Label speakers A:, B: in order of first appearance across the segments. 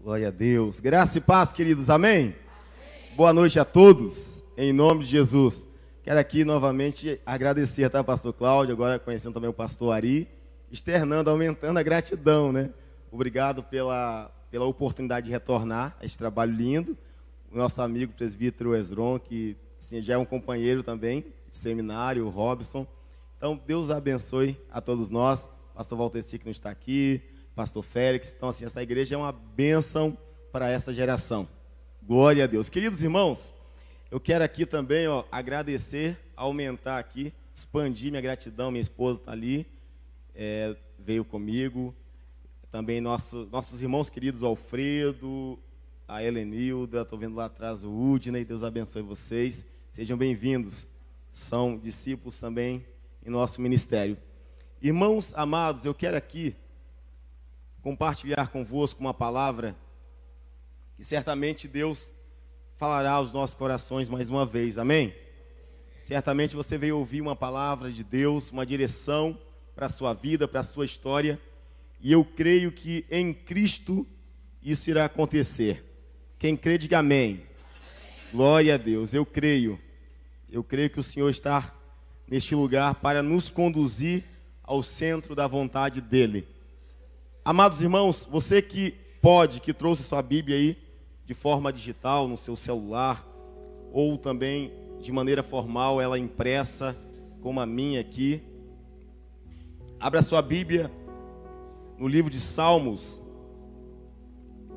A: Glória a Deus. Graça e paz, queridos. Amém? Amém. Boa noite a todos, em nome de Jesus. Quero aqui novamente agradecer, tá, pastor Cláudio, agora conhecendo também o pastor Ari, externando, aumentando a gratidão, né? Obrigado pela oportunidade de retornar a esse trabalho lindo. O nosso amigo presbítero Esdron, que assim, já é um companheiro também de seminário, o Robson. Então, Deus abençoe a todos nós. Pastor Valteci, que não está aqui, pastor Félix. Então, assim, essa igreja é uma bênção para essa geração. Glória a Deus. Queridos irmãos, eu quero aqui também, agradecer, aumentar aqui, expandir minha gratidão. Minha esposa está ali, veio comigo. Também nossos irmãos queridos, o Alfredo, a Helenilda, estou vendo lá atrás o Udney. Deus abençoe vocês. Sejam bem-vindos. São discípulos também em nosso ministério. Irmãos amados, eu quero aqui compartilhar convosco uma palavra que certamente Deus falará aos nossos corações mais uma vez, amém? Certamente você veio ouvir uma palavra de Deus, uma direção para a sua vida, para a sua história, e eu creio que em Cristo isso irá acontecer. Quem crê, diga amém. Glória a Deus, eu creio que o Senhor está neste lugar para nos conduzir ao centro da vontade dEle. Amados irmãos, você que trouxe sua Bíblia aí de forma digital, no seu celular, ou também de maneira formal, ela impressa, como a minha aqui. Abra sua Bíblia no livro de Salmos,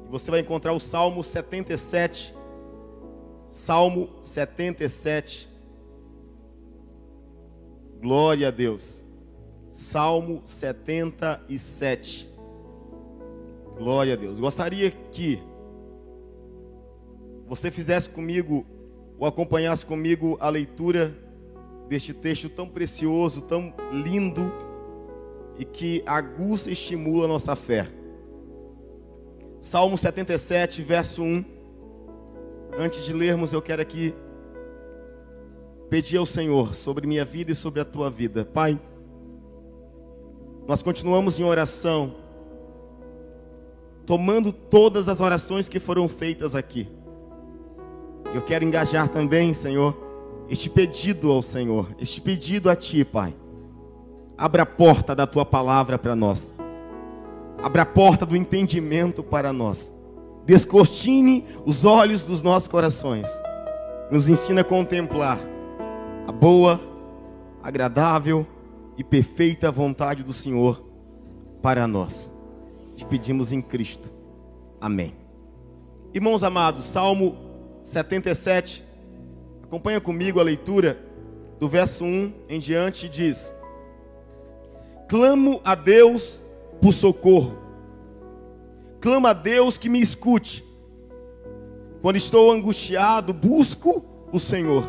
A: e você vai encontrar o Salmo 77. Salmo 77. Glória a Deus. Salmo 77. Glória a Deus. Gostaria que você fizesse comigo, ou acompanhasse comigo a leitura deste texto tão precioso, tão lindo, e que aguça e estimula a nossa fé. Salmo 77, verso 1. Antes de lermos, eu quero aqui pedir ao Senhor sobre minha vida e sobre a tua vida. Pai, nós continuamos em oração, tomando todas as orações que foram feitas aqui. Eu quero engajar também, Senhor, este pedido ao Senhor, este pedido a Ti, Pai. Abra a porta da Tua palavra para nós. Abra a porta do entendimento para nós. Descortine os olhos dos nossos corações. Nos ensina a contemplar a boa, agradável e perfeita vontade do Senhor para nós. Te pedimos em Cristo. Amém. Irmãos amados, Salmo 77. Acompanha comigo a leitura do verso 1 em diante. Diz: clamo a Deus por socorro. Clamo a Deus que me escute. Quando estou angustiado, busco o Senhor.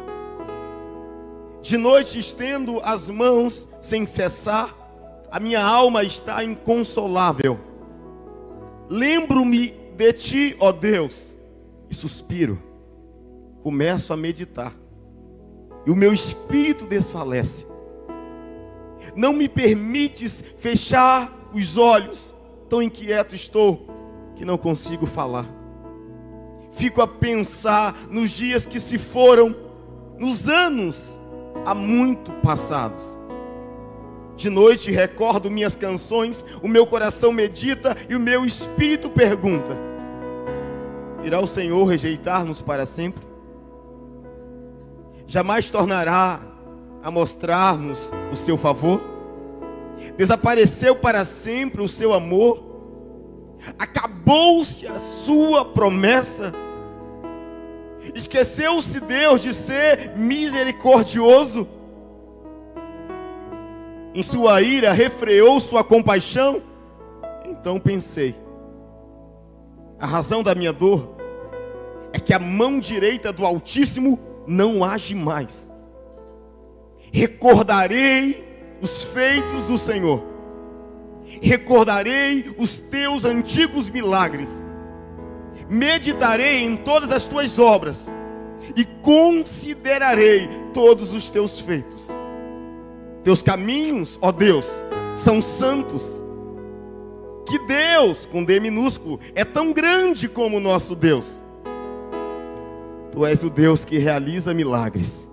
A: De noite estendo as mãos sem cessar, a minha alma está inconsolável. Lembro-me de Ti, ó Deus, e suspiro. Começo a meditar, e o meu espírito desfalece. Não me permites fechar os olhos, tão inquieto estou, que não consigo falar. Fico a pensar nos dias que se foram, nos anos há muito passados. De noite recordo minhas canções, o meu coração medita e o meu espírito pergunta: irá o Senhor rejeitar-nos para sempre? Jamais tornará a mostrar-nos o seu favor? Desapareceu para sempre o seu amor? Acabou-se a sua promessa? Esqueceu-se Deus de ser misericordioso? Em sua ira refreou sua compaixão? Então pensei: a razão da minha dor é que a mão direita do Altíssimo não age mais. Recordarei os feitos do Senhor, recordarei os teus antigos milagres, meditarei em todas as tuas obras e considerarei todos os teus feitos. Teus caminhos, ó Deus, são santos. que Deus, com D minúsculo, é tão grande como o nosso Deus. Tu és o Deus que realiza milagres.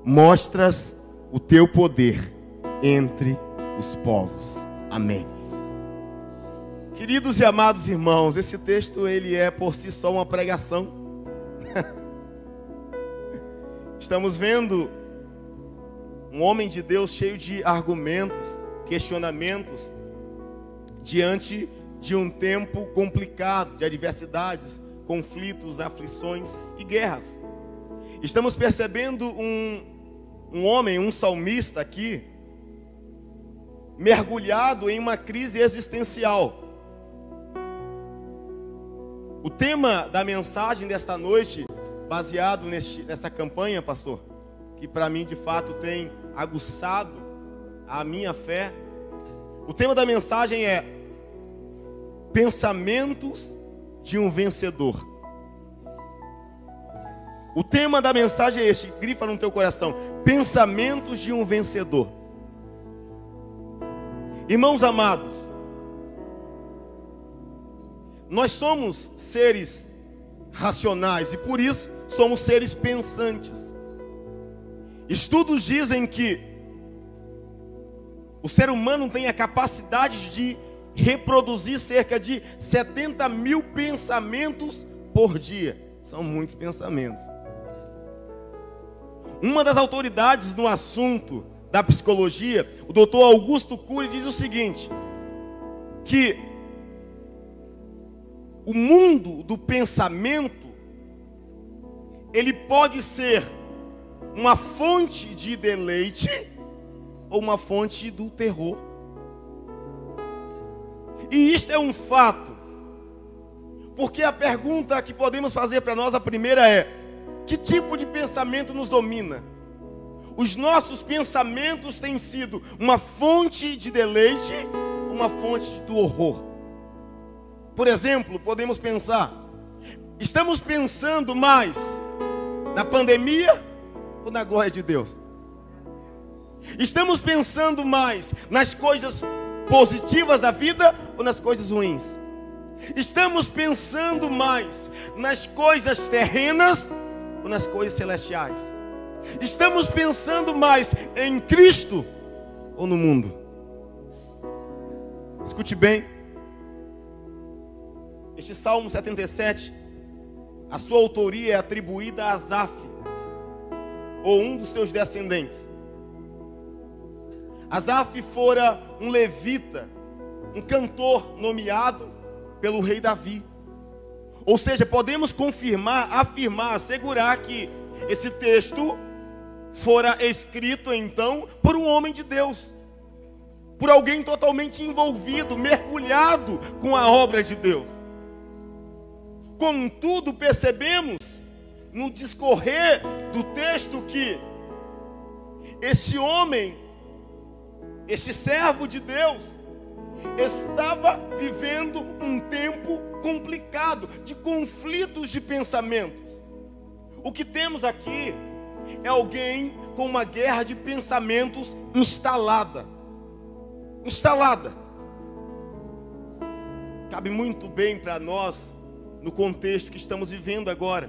A: Mostras o teu poder entre os povos. Amém. Queridos e amados irmãos, esse texto ele é por si só uma pregação. Estamos vendo um homem de Deus cheio de argumentos, questionamentos, diante de um tempo complicado, de adversidades, conflitos, aflições e guerras. Estamos percebendo um homem, um salmista aqui, mergulhado em uma crise existencial. O tema da mensagem desta noite, baseado nessa campanha, pastor, que para mim de fato tem aguçado a minha fé. O tema da mensagem é Pensamentos de um Vencedor. O tema da mensagem é este, grifa no teu coração: Pensamentos de um Vencedor. Irmãos amados, nós somos seres racionais e por isso somos seres pensantes. Estudos dizem que o ser humano tem a capacidade de reproduzir cerca de 70 mil pensamentos por dia. São muitos pensamentos. Uma das autoridades no assunto da psicologia, o Dr. Augusto Cury, diz o seguinte, que o mundo do pensamento, ele pode ser uma fonte de deleite ou uma fonte do terror. E isto é um fato, porque a pergunta que podemos fazer para nós, a primeira é: que tipo de pensamento nos domina? Os nossos pensamentos têm sido uma fonte de deleite ou uma fonte do horror? Por exemplo, podemos pensar: estamos pensando mais na pandemia ou na glória de Deus? Estamos pensando mais nas coisas positivas da vida ou nas coisas ruins? Estamos pensando mais nas coisas terrenas ou nas coisas celestiais? Estamos pensando mais em Cristo ou no mundo? Escute bem. Este Salmo 77, a sua autoria é atribuída a Asaf, ou um dos seus descendentes. Asaf fora um levita, um cantor nomeado pelo rei Davi. Ou seja, podemos confirmar, afirmar, assegurar que esse texto fora escrito então por um homem de Deus, por alguém totalmente envolvido, mergulhado com a obra de Deus. Contudo, percebemos no discorrer do texto que esse homem, este servo de Deus, estava vivendo um tempo complicado, de conflitos de pensamentos. O que temos aqui é alguém com uma guerra de pensamentos instalada. Cabe muito bem para nós no contexto que estamos vivendo agora.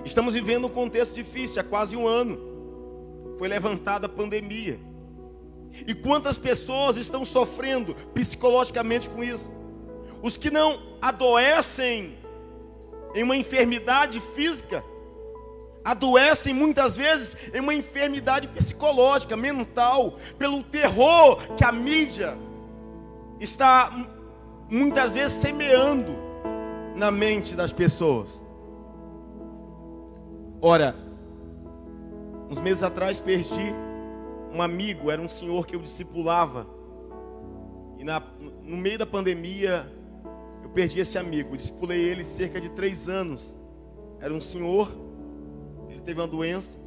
A: Estamos vivendo um contexto difícil, há quase um ano foi levantada a pandemia. E quantas pessoas estão sofrendo psicologicamente com isso? Os que não adoecem em uma enfermidade física, adoecem muitas vezes em uma enfermidade psicológica, mental, pelo terror que a mídia está muitas vezes semeando na mente das pessoas. Ora, uns meses atrás perdi um amigo, era um senhor que eu discipulava, e no meio da pandemia eu perdi esse amigo. Eu discipulei ele cerca de 3 anos. Era um senhor, ele teve uma doença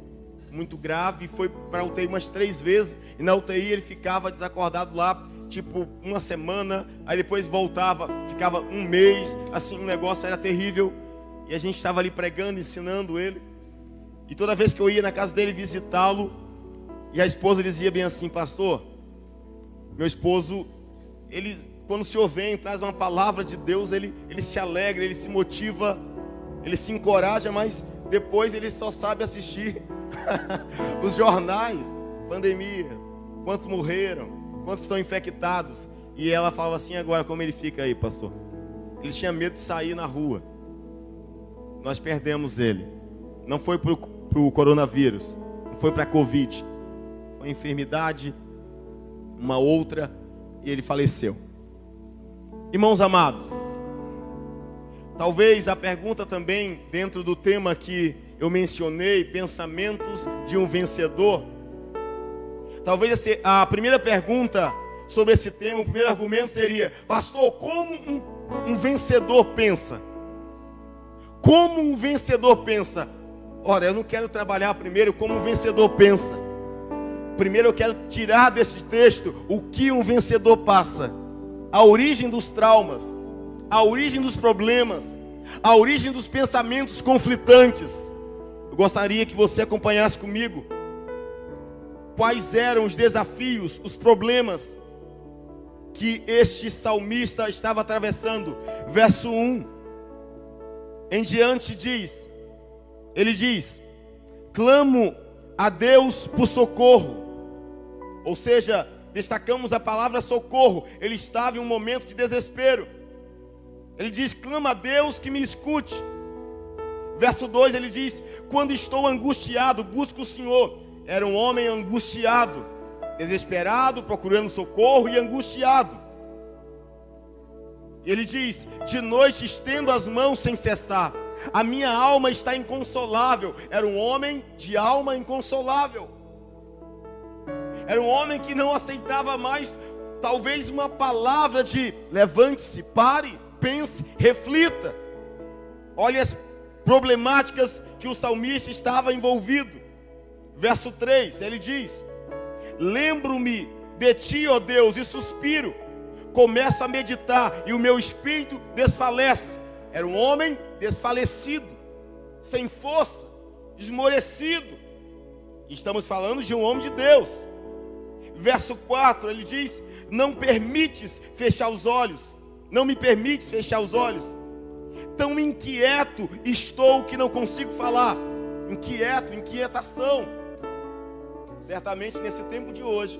A: muito grave e foi para a UTI umas 3 vezes, e na UTI ele ficava desacordado lá, tipo uma semana, aí depois voltava, ficava um mês, assim, um negócio era terrível, e a gente estava ali pregando, ensinando ele, e toda vez que eu ia na casa dele visitá-lo, e a esposa dizia bem assim: pastor, meu esposo ele, quando o Senhor vem, traz uma palavra de Deus, ele se alegra, ele se motiva, ele se encoraja, mas depois ele só sabe assistir os jornais, pandemia, quantos morreram, quantos estão infectados. E ela falava assim: agora como ele fica aí, pastor? Ele tinha medo de sair na rua. Nós perdemos ele. Não foi para o coronavírus, não foi para a Covid, foi enfermidade, uma outra, e ele faleceu. Irmãos amados, talvez a pergunta também, dentro do tema que eu mencionei, pensamentos de um vencedor, talvez a primeira pergunta sobre esse tema, o primeiro argumento seria: pastor, como um vencedor pensa? Como um vencedor pensa? Ora, eu não quero trabalhar primeiro como um vencedor pensa. Primeiro eu quero tirar desse texto o que um vencedor passa. A origem dos traumas, a origem dos problemas, a origem dos pensamentos conflitantes. Eu gostaria que você acompanhasse comigo quais eram os desafios, os problemas que este salmista estava atravessando. Verso 1 em diante diz, ele diz: clamo a Deus por socorro. Ou seja, destacamos a palavra socorro. Ele estava em um momento de desespero. Ele diz: clama a Deus que me escute. Verso 2 ele diz: quando estou angustiado, busco o Senhor. Era um homem angustiado, desesperado, procurando socorro e angustiado. Ele diz: de noite estendo as mãos sem cessar, a minha alma está inconsolável. Era um homem de alma inconsolável. Era um homem que não aceitava mais, talvez, uma palavra de levante-se, pare, pense, reflita. Olha as problemáticas que o salmista estava envolvido. Verso 3, ele diz: lembro-me de ti, ó Deus, e suspiro. Começo a meditar e o meu espírito desfalece. Era um homem desfalecido, sem força, esmorecido. Estamos falando de um homem de Deus. Verso 4, ele diz: não permites fechar os olhos. Não me permites fechar os olhos. Tão inquieto estou que não consigo falar. Inquieto, inquietação. Certamente nesse tempo de hoje,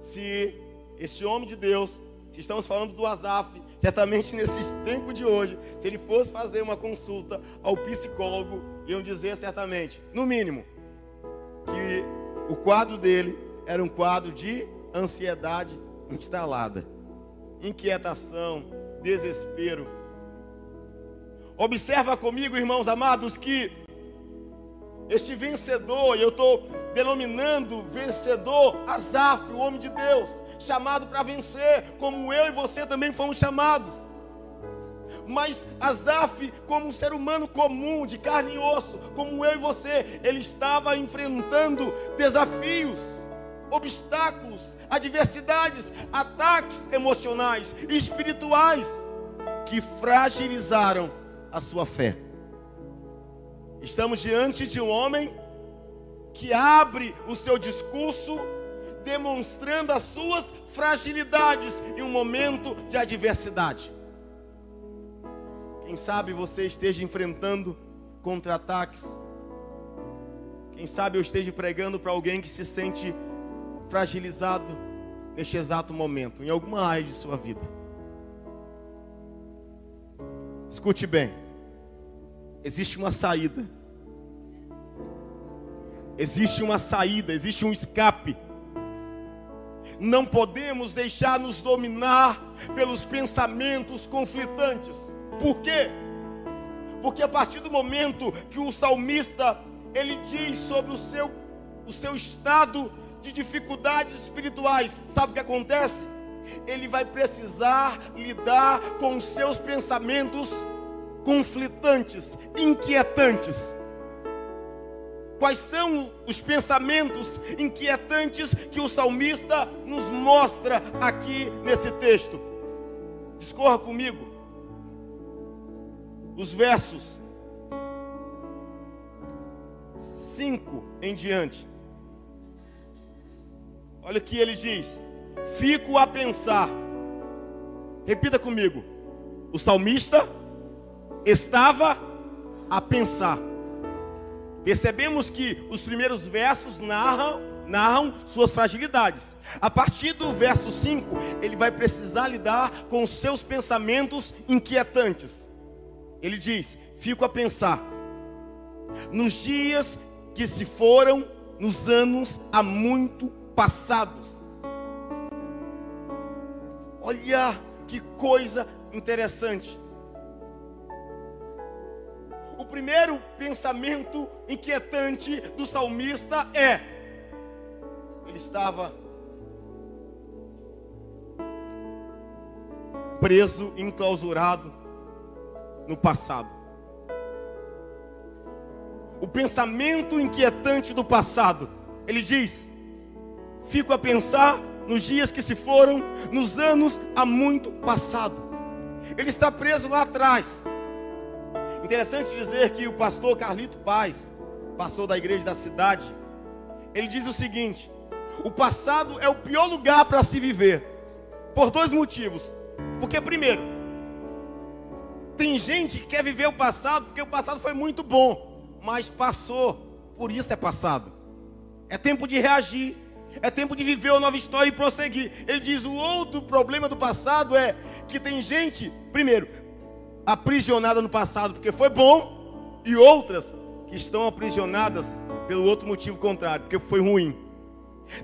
A: se este homem de Deus, se estamos falando do Asaf, certamente nesse tempo de hoje, se ele fosse fazer uma consulta ao psicólogo, iam dizer certamente, no mínimo, que o quadro dele era um quadro de ansiedade instalada, inquietação, desespero. Observa comigo, irmãos amados, que este vencedor, e eu estou denominando vencedor Asaf, o homem de Deus, chamado para vencer, como eu e você também fomos chamados. Mas Asaf, como um ser humano comum, de carne e osso, como eu e você, ele estava enfrentando desafios, obstáculos, adversidades, ataques emocionais e espirituais que fragilizaram a sua fé. Estamos diante de um homem que abre o seu discurso demonstrando as suas fragilidades em um momento de adversidade. Quem sabe você esteja enfrentando contra-ataques. Quem sabe eu esteja pregando para alguém que se sente fragilizado neste exato momento, em alguma área de sua vida. Escute bem. Existe uma saída. Existe uma saída, existe um escape. Não podemos deixar nos dominar pelos pensamentos conflitantes. Por quê? Porque a partir do momento que o salmista, ele diz sobre o seu estado de dificuldades espirituais, sabe o que acontece? Ele vai precisar lidar com os seus pensamentos conflitantes, inquietantes. Quais são os pensamentos inquietantes que o salmista nos mostra aqui nesse texto? Discorra comigo. Os versos 5 em diante. Olha o que ele diz: fico a pensar, Repita comigo. O salmista estava a pensar. Percebemos que os primeiros versos narram suas fragilidades. A partir do verso 5, ele vai precisar lidar com os seus pensamentos inquietantes. Ele diz: fico a pensar nos dias que se foram, nos anos há muito passados. Olha que coisa interessante. O primeiro pensamento inquietante do salmista é: ele estava preso, enclausurado no passado. O pensamento inquietante do passado, ele diz: fico a pensar nos dias que se foram, nos anos há muito passado. Ele está preso lá atrás. Interessante dizer que o pastor Carlito Paz, pastor da igreja da cidade, ele diz o seguinte: o passado é o pior lugar para se viver, por dois motivos. Porque primeiro, tem gente que quer viver o passado porque o passado foi muito bom, mas passou, por isso é passado. É tempo de reagir, é tempo de viver uma nova história e prosseguir. Ele diz: o outro problema do passado é que tem gente, primeiro, aprisionada no passado porque foi bom, e outras que estão aprisionadas pelo outro motivo contrário, porque foi ruim.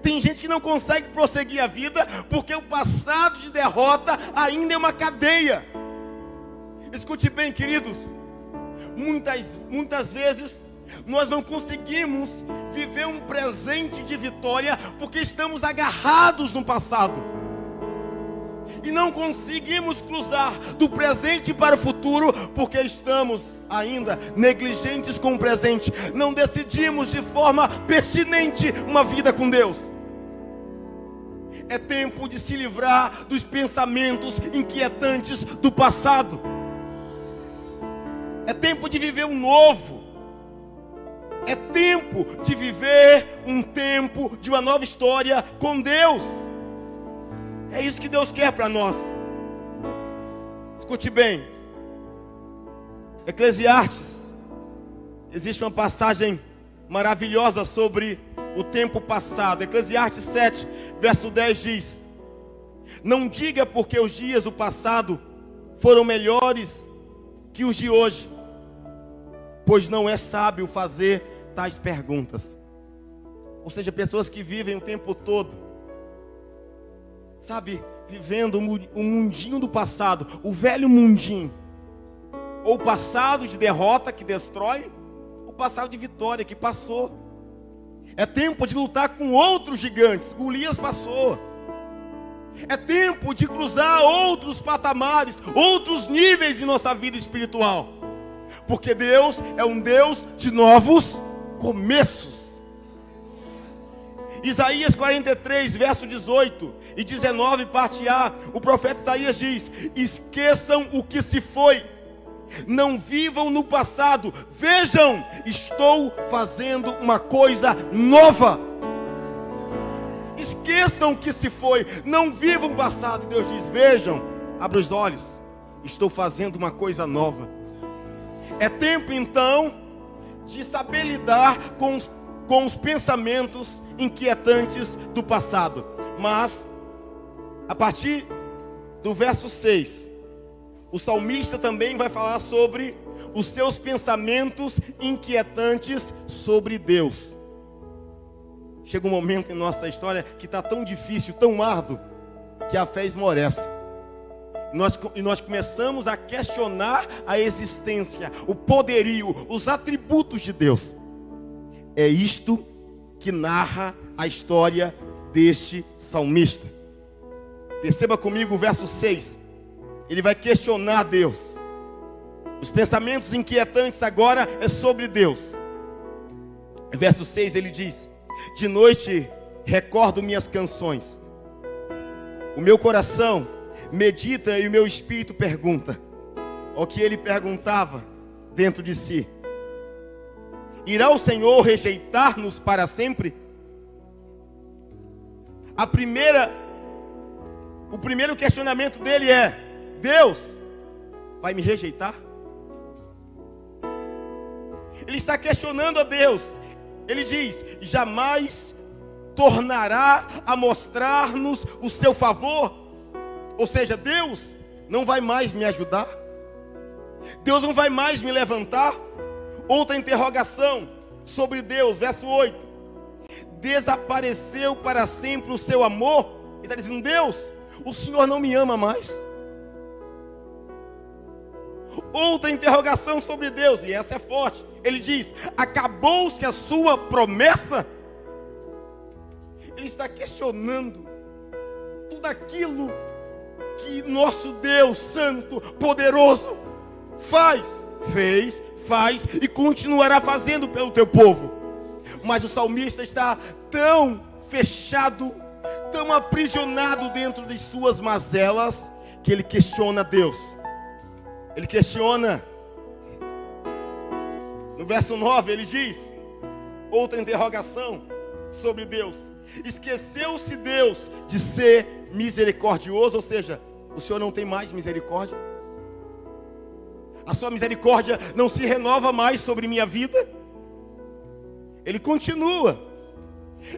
A: Tem gente que não consegue prosseguir a vida porque o passado de derrota ainda é uma cadeia. Escute bem, queridos, muitas vezes nós não conseguimos viver um presente de vitória porque estamos agarrados no passado. E não conseguimos cruzar do presente para o futuro porque estamos ainda negligentes com o presente. Não decidimos de forma pertinente uma vida com Deus. É tempo de se livrar dos pensamentos inquietantes do passado. É tempo de viver um novo. É tempo de viver um tempo de uma nova história com Deus. É isso que Deus quer para nós. Escute bem. Eclesiastes, existe uma passagem maravilhosa sobre o tempo passado. Eclesiastes 7, verso 10 diz: não diga porque os dias do passado foram melhores que os de hoje, pois não é sábio fazer tais perguntas. Ou seja, pessoas que vivem o tempo todo, sabe, vivendo o mundinho do passado, o velho mundinho, ou o passado de derrota que destrói, o passado de vitória que passou. É tempo de lutar com outros gigantes. Golias passou. É tempo de cruzar outros patamares, outros níveis em nossa vida espiritual, porque Deus é um Deus de novos começos. Isaías 43, verso 18 e 19, parte A, o profeta Isaías diz: esqueçam o que se foi, não vivam no passado, vejam, estou fazendo uma coisa nova. Esqueçam o que se foi, não vivam o passado. E Deus diz: vejam, abra os olhos, estou fazendo uma coisa nova. É tempo então de saber lidar com os pensamentos inquietantes do passado. Mas a partir do verso 6, o salmista também vai falar sobre os seus pensamentos inquietantes sobre Deus. Chega um momento em nossa história que está tão difícil, tão árduo, que a fé esmorece. E nós começamos a questionar a existência, o poderio, os atributos de Deus. É isto que narra a história deste salmista. Perceba comigo o verso 6. Ele vai questionar Deus. Os pensamentos inquietantes agora é sobre Deus. Verso 6 ele diz: de noite recordo minhas canções, o meu coração medita e o meu espírito pergunta. O que ele perguntava dentro de si: irá o Senhor rejeitar-nos para sempre? O primeiro questionamento dele é: Deus vai me rejeitar? Ele está questionando a Deus. Ele diz: jamais tornará a mostrar-nos o seu favor. Ou seja, Deus não vai mais me ajudar? Deus não vai mais me levantar? Outra interrogação sobre Deus, verso 8: desapareceu para sempre o seu amor? Ele está dizendo: Deus, o Senhor não me ama mais? Outra interrogação sobre Deus, e essa é forte. Ele diz: acabou-se a sua promessa? Ele está questionando tudo aquilo que nosso Deus santo, poderoso, fez, faz e continuará fazendo pelo teu povo. Mas o salmista está tão fechado, tão aprisionado dentro de suas mazelas, que ele questiona Deus. Ele questiona. No verso 9 ele diz, outra interrogação sobre Deus: esqueceu-se Deus de ser misericordioso? Ou seja, o Senhor não tem mais misericórdia? A sua misericórdia não se renova mais sobre minha vida? Ele continua: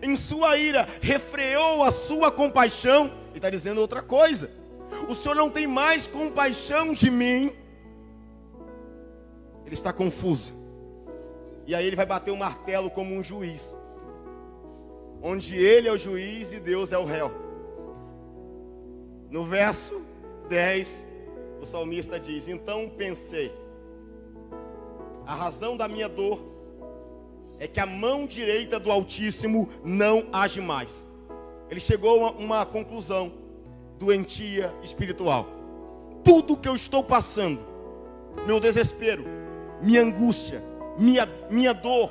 A: em sua ira refreou a sua compaixão. Ele está dizendo outra coisa: o Senhor não tem mais compaixão de mim. Ele está confuso. E aí ele vai bater o martelo como um juiz, onde ele é o juiz e Deus é o réu. No verso 10, o salmista diz: então pensei, a razão da minha dor é que a mão direita do Altíssimo não age mais. Ele chegou a uma conclusão doentia espiritual. Tudo que eu estou passando, meu desespero, minha angústia, minha dor,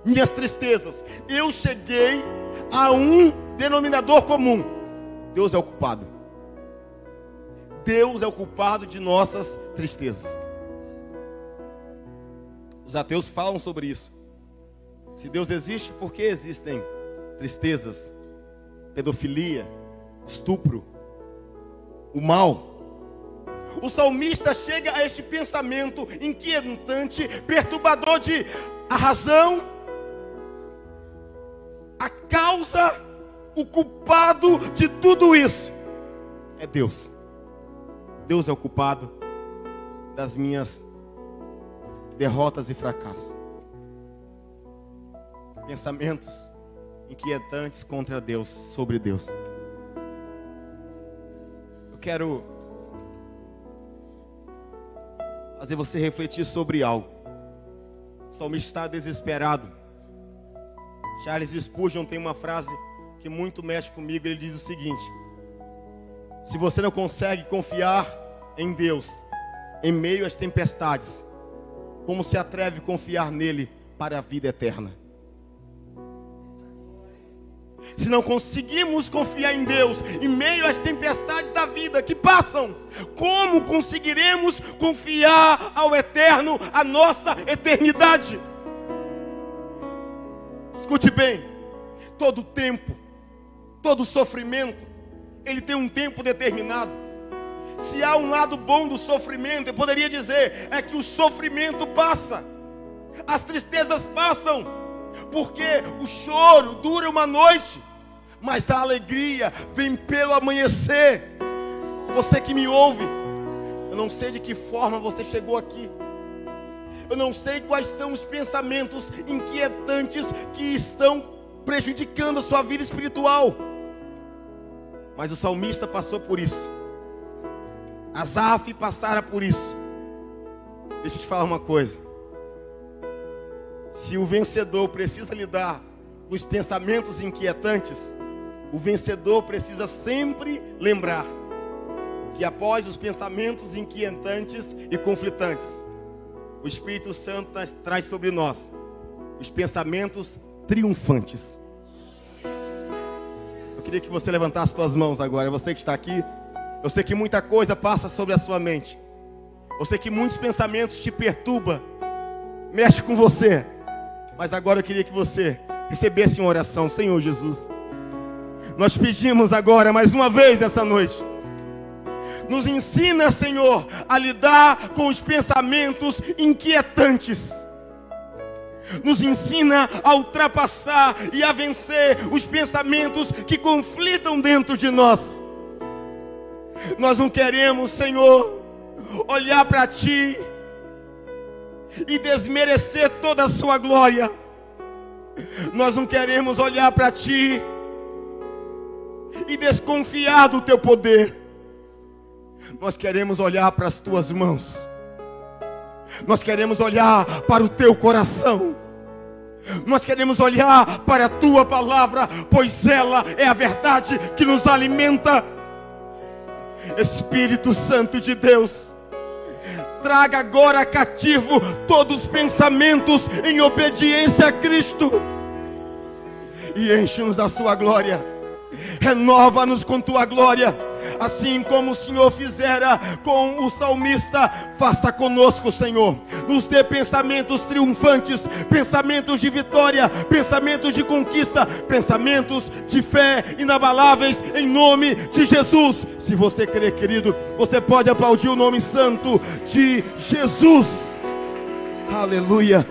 A: minhas tristezas, eu cheguei a um denominador comum: Deus é o culpado. Deus é o culpado de nossas tristezas. Os ateus falam sobre isso. Se Deus existe, por que existem tristezas, pedofilia, estupro, o mal? O salmista chega a este pensamento inquietante, perturbador, de a razão, a causa, o culpado de tudo isso é Deus. Deus é o culpado das minhas derrotas e fracassos. Pensamentos inquietantes contra Deus, sobre Deus. Eu quero fazer você refletir sobre algo. O salmista está desesperado. Charles Spurgeon tem uma frase que muito mexe comigo. Ele diz o seguinte: se você não consegue confiar em Deus em meio às tempestades, como se atreve a confiar nele para a vida eterna? Se não conseguimos confiar em Deus em meio às tempestades da vida que passam, como conseguiremos confiar ao eterno a nossa eternidade? Escute bem: todo tempo, todo sofrimento, ele tem um tempo determinado. Se há um lado bom do sofrimento, eu poderia dizer, é que o sofrimento passa, as tristezas passam, porque o choro dura uma noite, mas a alegria vem pelo amanhecer. Você que me ouve, eu não sei de que forma você chegou aqui, eu não sei quais são os pensamentos inquietantes que estão prejudicando a sua vida espiritual, mas o salmista passou por isso, Asaf passara por isso. Deixa eu te falar uma coisa: se o vencedor precisa lidar com os pensamentos inquietantes, o vencedor precisa sempre lembrar que após os pensamentos inquietantes e conflitantes, o Espírito Santo traz sobre nós os pensamentos triunfantes. Eu queria que você levantasse suas mãos agora. Você que está aqui, eu sei que muita coisa passa sobre a sua mente. Eu sei que muitos pensamentos te perturbam, mexe com você. Mas agora eu queria que você recebesse uma oração. Senhor Jesus, nós pedimos agora mais uma vez essa noite, Nos ensina, Senhor, a lidar com os pensamentos inquietantes. Nos ensina a ultrapassar e a vencer os pensamentos que conflitam dentro de nós. Nós não queremos, Senhor, olhar para Ti e desmerecer toda a Sua glória. Nós não queremos olhar para Ti e desconfiar do Teu poder. Nós queremos olhar para as Tuas mãos. Nós queremos olhar para o Teu coração. Nós queremos olhar para a Tua palavra, pois ela é a verdade que nos alimenta. Espírito Santo de Deus, traga agora cativo todos os pensamentos em obediência a Cristo e enche-nos da Sua glória. Renova-nos com Tua glória, assim como o Senhor fizera com o salmista. Faça conosco, Senhor. Nos dê pensamentos triunfantes, pensamentos de vitória, pensamentos de conquista, pensamentos de fé inabaláveis, em nome de Jesus. Se você crer, querido, você pode aplaudir o nome santo de Jesus. Aleluia.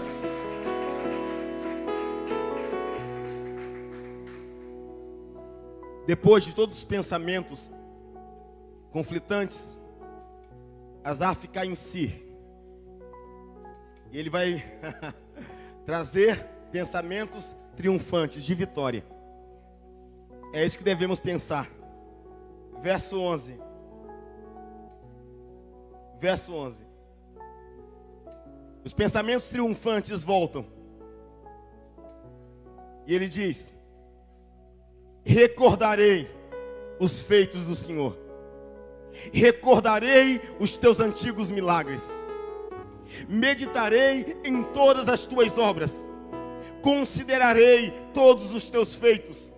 A: Depois de todos os pensamentos conflitantes, Asaf cai em si. E ele vai trazer pensamentos triunfantes, de vitória. É isso que devemos pensar. Verso 11. Verso 11. Os pensamentos triunfantes voltam. E ele diz: recordarei os feitos do Senhor. Recordarei os teus antigos milagres. Meditarei em todas as tuas obras. Considerarei todos os teus feitos.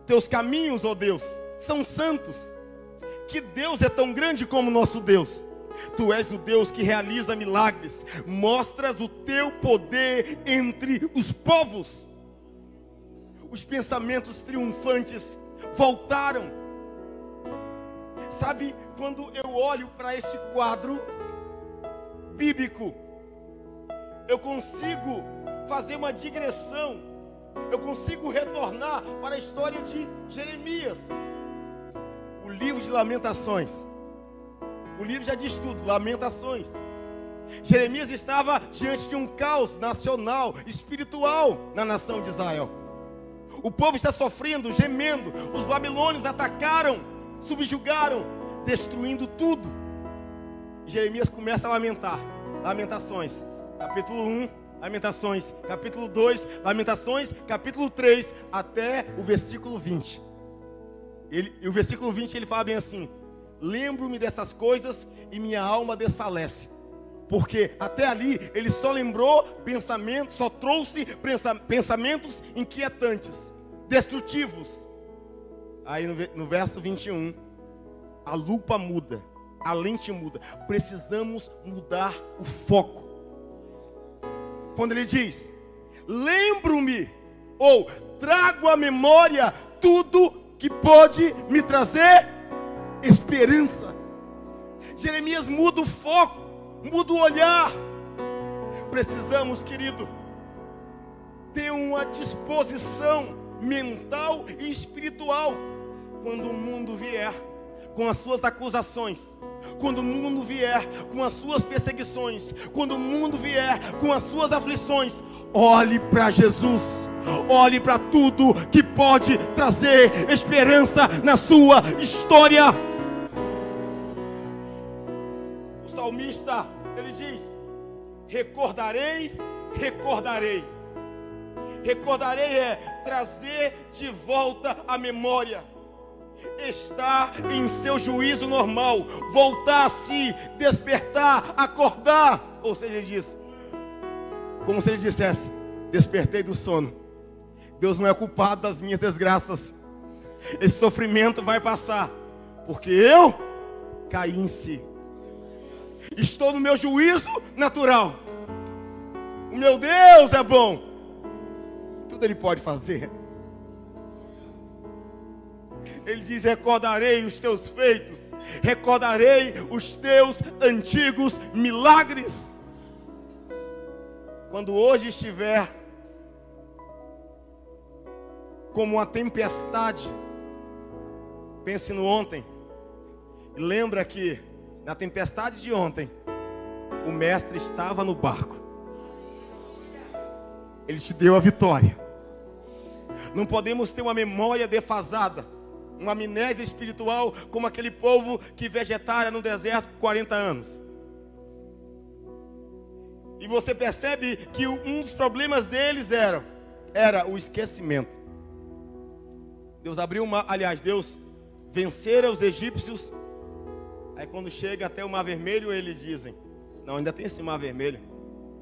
A: Teus caminhos, ó Deus, são santos. Que Deus é tão grande como nosso Deus. Tu és o Deus que realiza milagres. Mostras o teu poder entre os povos. Os pensamentos triunfantes voltaram. Sabe, quando eu olho para este quadro bíblico, eu consigo fazer uma digressão, eu consigo retornar para a história de Jeremias. O livro de Lamentações, o livro já diz tudo, Lamentações. Jeremias estava diante de um caos nacional, espiritual na nação de Israel. O povo está sofrendo, gemendo. Os babilônios atacaram, subjugaram, destruindo tudo. Jeremias começa a lamentar. Lamentações, capítulo 1, Lamentações, capítulo 2, Lamentações, capítulo 3, até o versículo 20. E o versículo 20 ele fala bem assim: lembro-me dessas coisas e minha alma desfalece. Porque até ali ele só lembrou pensamentos, só trouxe pensamentos inquietantes, destrutivos. Aí no verso 21, a lupa muda, a lente muda. Precisamos mudar o foco. Quando ele diz: lembro-me, ou trago à memória tudo que pode me trazer esperança. Jeremias muda o foco, muda o olhar. Precisamos, querido, ter uma disposição mental e espiritual. Quando o mundo vier com as suas acusações, quando o mundo vier com as suas perseguições, quando o mundo vier com as suas aflições, olhe para Jesus, olhe para tudo que pode trazer esperança na sua história. O salmista, ele diz: recordarei, recordarei. Recordarei é trazer de volta a memória, estar em seu juízo normal, voltar a si, despertar, acordar. Ou seja, ele diz, como se ele dissesse: despertei do sono. Deus não é culpado das minhas desgraças. Esse sofrimento vai passar, porque eu caí em si. Estou no meu juízo natural. O meu Deus é bom. Tudo Ele pode fazer. ele diz: recordarei os teus feitos, recordarei os teus antigos milagres. Quando hoje estiver como uma tempestade, pense no ontem, e lembra que na tempestade de ontem, o mestre estava no barco, ele te deu a vitória. Não podemos ter uma memória defasada, uma amnésia espiritual, como aquele povo que vegetara no deserto por 40 anos. E você percebe que um dos problemas deles era o esquecimento. Deus Deus vencera os egípcios. Aí quando chega até o Mar Vermelho, eles dizem: não, ainda tem esse Mar Vermelho,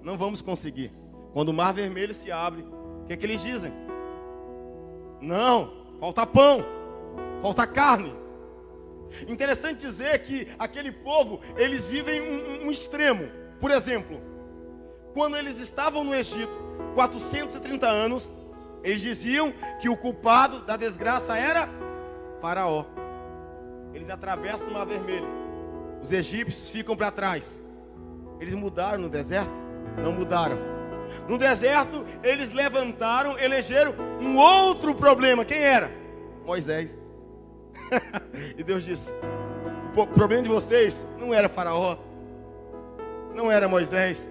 A: não vamos conseguir. Quando o Mar Vermelho se abre, o que eles dizem? Não, falta pão, falta carne. Interessante dizer que aquele povo, eles vivem um extremo. Por exemplo, quando eles estavam no Egito, 430 anos, eles diziam que o culpado da desgraça era Faraó. Eles atravessam o Mar Vermelho, os egípcios ficam para trás. Eles mudaram no deserto? Não mudaram. No deserto, eles elegeram um outro problema. Quem era? Moisés. E Deus disse: o problema de vocês não era Faraó, não era Moisés,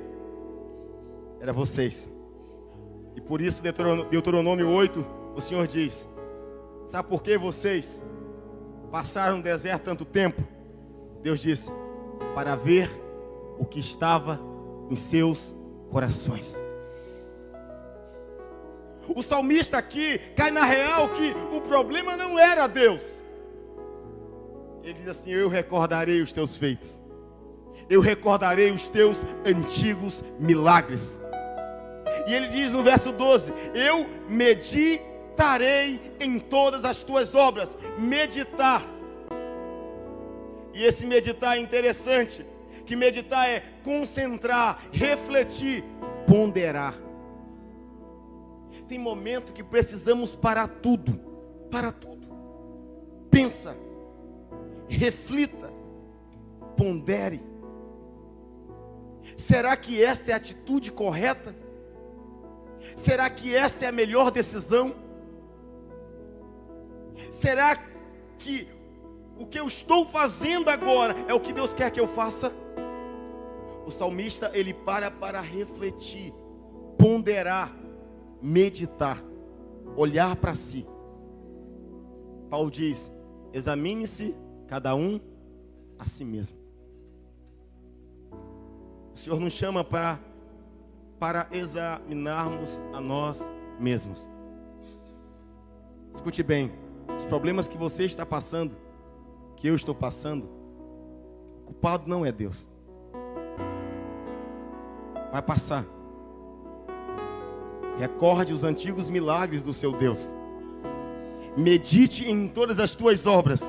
A: era vocês. E por isso, Deuteronômio 8, o Senhor diz: sabe por que vocês passaram no deserto tanto tempo? Deus disse: para ver o que estava em seus corações. O salmista aqui cai na real que o problema não era Deus. Ele diz assim: eu recordarei os teus feitos, eu recordarei os teus antigos milagres. E ele diz no verso 12: eu meditarei em todas as tuas obras. Meditar. E esse meditar é interessante, que meditar é concentrar, refletir, ponderar. Tem momento que precisamos parar tudo. Para tudo. Pensa, reflita, pondere. Será que esta é a atitude correta? Será que esta é a melhor decisão? Será que o que eu estou fazendo agora é o que Deus quer que eu faça? O salmista, ele para refletir, ponderar, meditar, olhar para si. Paulo diz: examine-se cada um a si mesmo. O Senhor nos chama para examinarmos a nós mesmos. Escute bem, os problemas que você está passando, que eu estou passando, o culpado não é Deus. Vai passar. Recorde os antigos milagres do seu Deus. Medite em todas as tuas obras.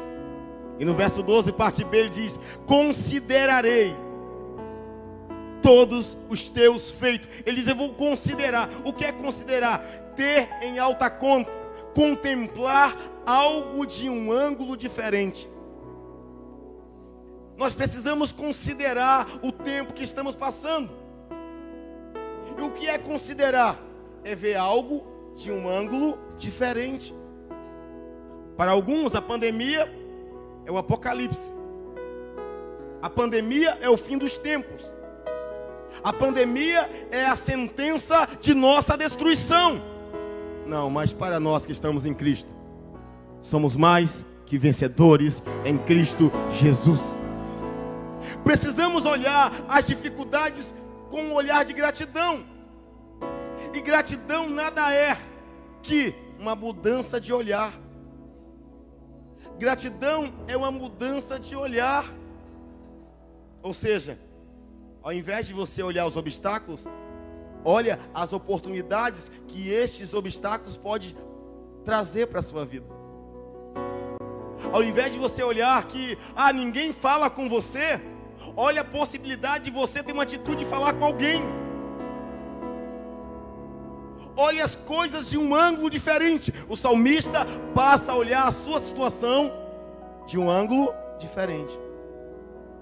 A: E no verso 12, parte B, ele diz: considerarei todos os teus feitos. Ele diz: eu vou considerar. O que é considerar? Ter em alta conta, contemplar algo de um ângulo diferente. Nós precisamos considerar o tempo que estamos passando. E o que é considerar? É ver algo de um ângulo diferente. Para alguns, a pandemia é o apocalipse. A pandemia é o fim dos tempos. A pandemia é a sentença de nossa destruição. Não, mas para nós que estamos em Cristo, somos mais que vencedores em Cristo Jesus. Precisamos olhar as dificuldades com um olhar de gratidão. E gratidão nada é que uma mudança de olhar. Gratidão é uma mudança de olhar. Ou seja, ao invés de você olhar os obstáculos, olha as oportunidades que estes obstáculos podem trazer para a sua vida. Ao invés de você olhar que ninguém fala com você, olha a possibilidade de você ter uma atitude de falar com alguém. olhe as coisas de um ângulo diferente. O salmista passa a olhar a sua situação de um ângulo diferente.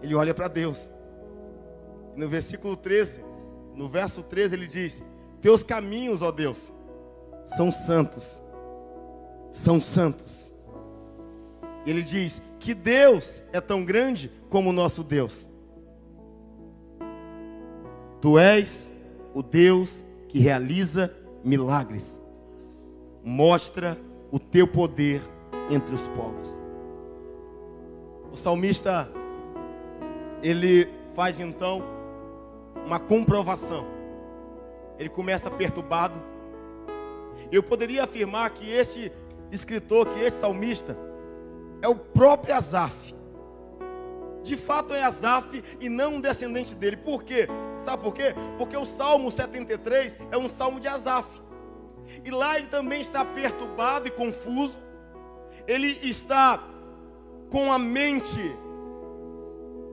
A: Ele olha para Deus. No versículo 13, no verso 13 ele diz: teus caminhos, ó Deus, são santos. São santos. Ele diz que Deus é tão grande como o nosso Deus. Tu és o Deus que realiza milagres. Mostra o teu poder entre os povos. O salmista, ele faz então uma comprovação. Ele começa perturbado. Eu poderia afirmar que este escritor, que este salmista, é o próprio Asaf. De fato é Asaf e não um descendente dele. Por quê? Sabe por quê? Porque o Salmo 73 é um salmo de Asaf. E lá ele também está perturbado e confuso. Ele está com a mente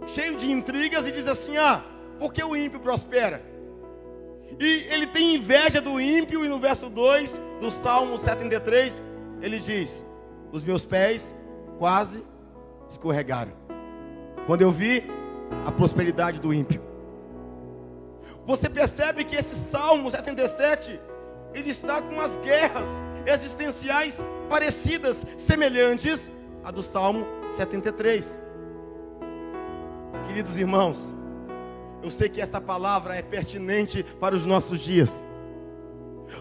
A: cheio de intrigas e diz assim: por que o ímpio prospera? E ele tem inveja do ímpio. E no verso 2 do Salmo 73 ele diz: os meus pés quase escorregaram quando eu vi a prosperidade do ímpio. Você percebe que esse Salmo 77, ele está com as guerras existenciais parecidas, semelhantes à do Salmo 73. Queridos irmãos, eu sei que esta palavra é pertinente para os nossos dias.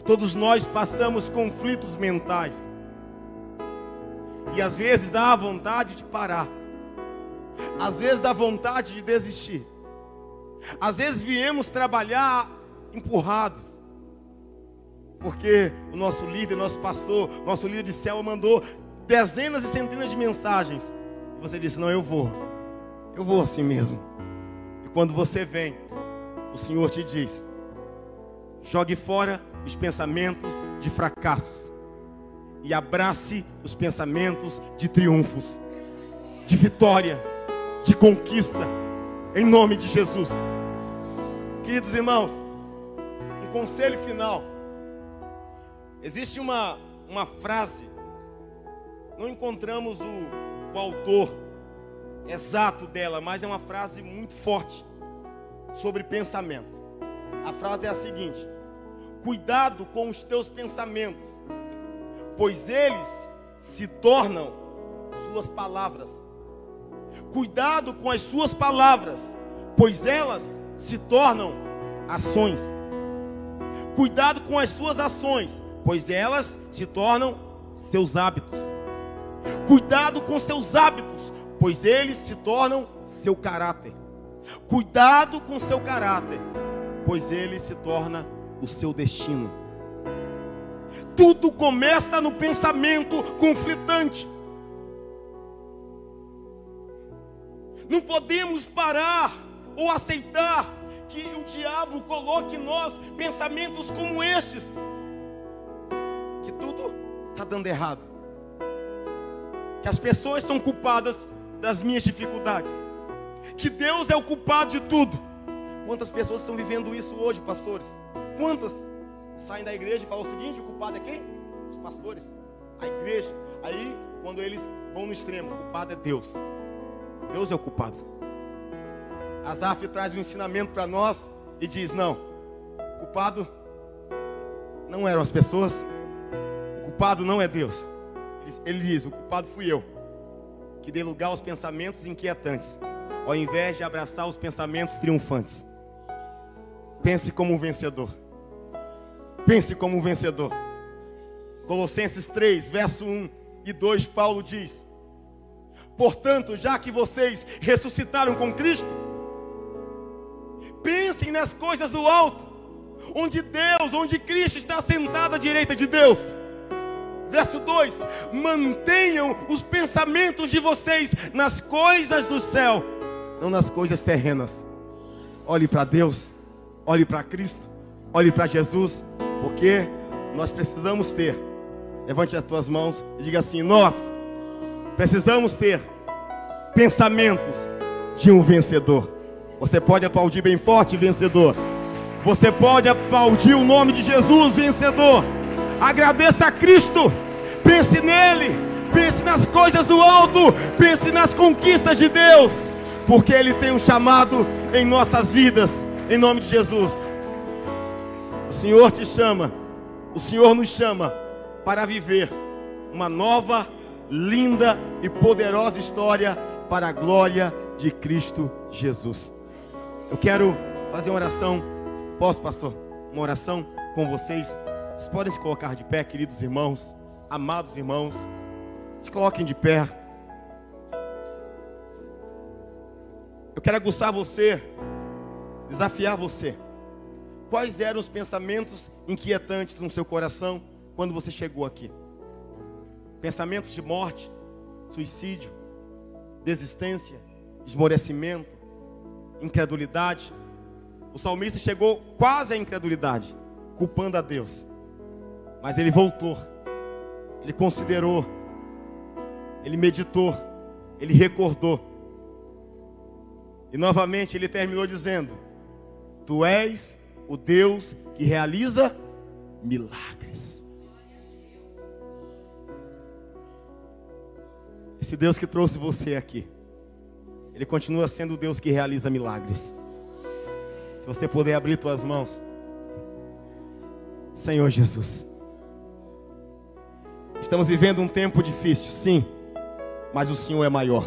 A: Todos nós passamos conflitos mentais. E às vezes dá vontade de parar. Às vezes dá vontade de desistir. Às vezes viemos trabalhar empurrados. Porque o nosso líder, nosso pastor, nosso líder de célula mandou dezenas e centenas de mensagens. E você disse: não, eu vou assim mesmo. E quando você vem, o Senhor te diz: jogue fora os pensamentos de fracassos e abrace os pensamentos de triunfos, de vitória, de conquista, em nome de Jesus. Queridos irmãos, um conselho final. Existe uma frase, não encontramos o autor exato dela, mas é uma frase muito forte sobre pensamentos. A frase é a seguinte: cuidado com os teus pensamentos, pois eles se tornam suas palavras. Cuidado com as suas palavras, pois elas se tornam ações. Cuidado com as suas ações, pois elas se tornam seus hábitos. Cuidado com seus hábitos, pois eles se tornam seu caráter. Cuidado com seu caráter, pois ele se torna o seu destino. Tudo começa no pensamento conflitante. Não podemos parar ou aceitar que o diabo coloque em nós pensamentos como estes, que tudo está dando errado, que as pessoas são culpadas das minhas dificuldades, que Deus é o culpado de tudo. Quantas pessoas estão vivendo isso hoje, pastores? Quantas saem da igreja e falam o seguinte: o culpado é quem? Os pastores, a igreja. Aí, quando eles vão no extremo, o culpado é Deus. Deus é o culpado. Asaf traz um ensinamento para nós e diz: não, o culpado não eram as pessoas, o culpado não é Deus. Ele diz: o culpado fui eu, que dei lugar aos pensamentos inquietantes, ao invés de abraçar os pensamentos triunfantes. Pense como um vencedor. Pense como um vencedor. Colossenses 3, verso 1 e 2, Paulo diz: portanto, já que vocês ressuscitaram com Cristo, pensem nas coisas do alto, onde Cristo está sentado à direita de Deus. Verso 2: mantenham os pensamentos de vocês nas coisas do céu, não nas coisas terrenas. Olhe para Deus, olhe para Cristo, olhe para Jesus, porque nós precisamos ter. Levante as tuas mãos e diga assim: nós precisamos ter pensamentos de um vencedor. Você pode aplaudir bem forte, vencedor. Você pode aplaudir o nome de Jesus vencedor. Agradeça a Cristo. Pense nele. Pense nas coisas do alto. Pense nas conquistas de Deus, porque Ele tem um chamado em nossas vidas. Em nome de Jesus. O Senhor te chama. O Senhor nos chama para viver uma nova, linda e poderosa história para a glória de Cristo Jesus. Eu quero fazer uma oração. Posso, pastor? Uma oração com vocês. Vocês podem se colocar de pé, queridos irmãos, amados irmãos. Se coloquem de pé. Eu quero aguçar você, desafiar você. Quais eram os pensamentos inquietantes no seu coração quando você chegou aqui? Pensamentos de morte, suicídio, desistência, esmorecimento, incredulidade. O salmista chegou quase à incredulidade, culpando a Deus. Mas ele voltou, ele considerou, ele meditou, ele recordou. E novamente ele terminou dizendo: Tu és o Deus que realiza milagres. Esse Deus que trouxe você aqui, Ele continua sendo o Deus que realiza milagres. Se você puder abrir suas mãos. Senhor Jesus, estamos vivendo um tempo difícil, sim, mas o Senhor é maior.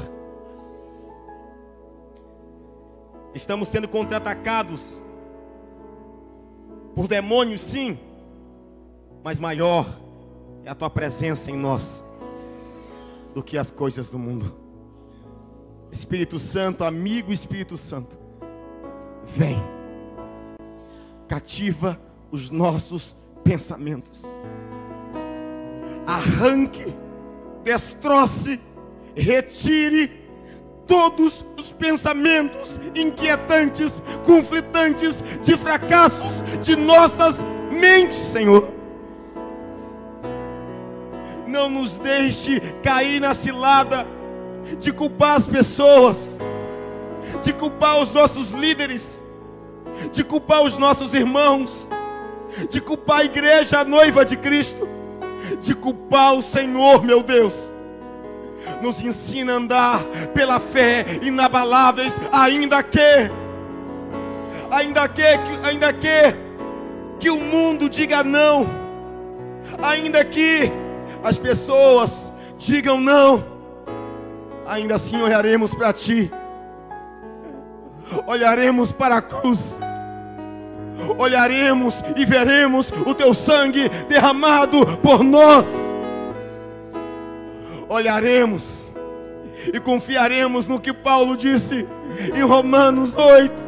A: Estamos sendo contra-atacados por demônios, sim, mas maior é a Tua presença em nós do que as coisas do mundo. Espírito Santo, amigo Espírito Santo, vem, cativa os nossos pensamentos, arranque, destroce, retire todos os pensamentos inquietantes, conflitantes, de fracassos de nossas mentes, Senhor. Não nos deixe cair na cilada de culpar as pessoas, de culpar os nossos líderes, de culpar os nossos irmãos, de culpar a igreja, a noiva de Cristo, de culpar o Senhor, meu Deus. Nos ensina a andar pela fé inabaláveis, ainda que o mundo diga não, ainda que as pessoas digam não, ainda assim olharemos para Ti, olharemos para a cruz, olharemos e veremos o Teu sangue derramado por nós. Olharemos e confiaremos no que Paulo disse em Romanos 8.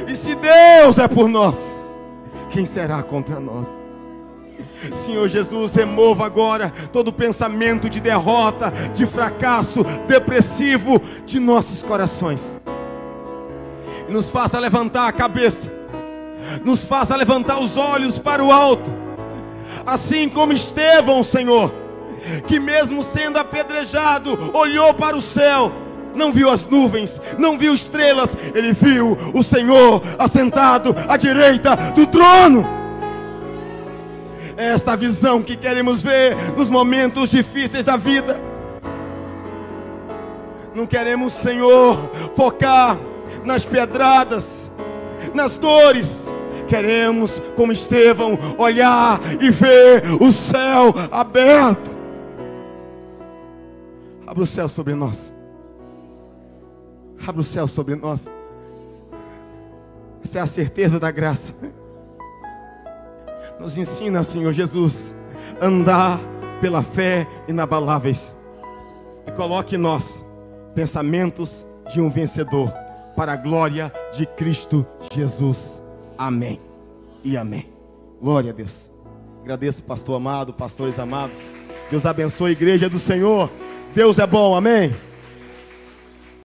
A: E se Deus é por nós, quem será contra nós? Senhor Jesus, remova agora todo pensamento de derrota, de fracasso, depressivo de nossos corações. E nos faça levantar a cabeça, nos faça levantar os olhos para o alto, assim como Estevão, Senhor, que mesmo sendo apedrejado, olhou para o céu, não viu as nuvens, não viu estrelas, ele viu o Senhor assentado à direita do trono. É esta visão que queremos ver nos momentos difíceis da vida. Não queremos, Senhor, focar nas pedradas, nas dores. Queremos, como Estevão, olhar e ver o céu aberto. Abra o céu sobre nós. Abra o céu sobre nós. Essa é a certeza da graça. Nos ensina, Senhor Jesus, a andar pela fé inabaláveis. E coloque em nós pensamentos de um vencedor, para a glória de Cristo Jesus. Amém e amém. Glória a Deus. Agradeço, pastor amado, pastores amados. Deus abençoe a igreja do Senhor. Deus é bom, amém.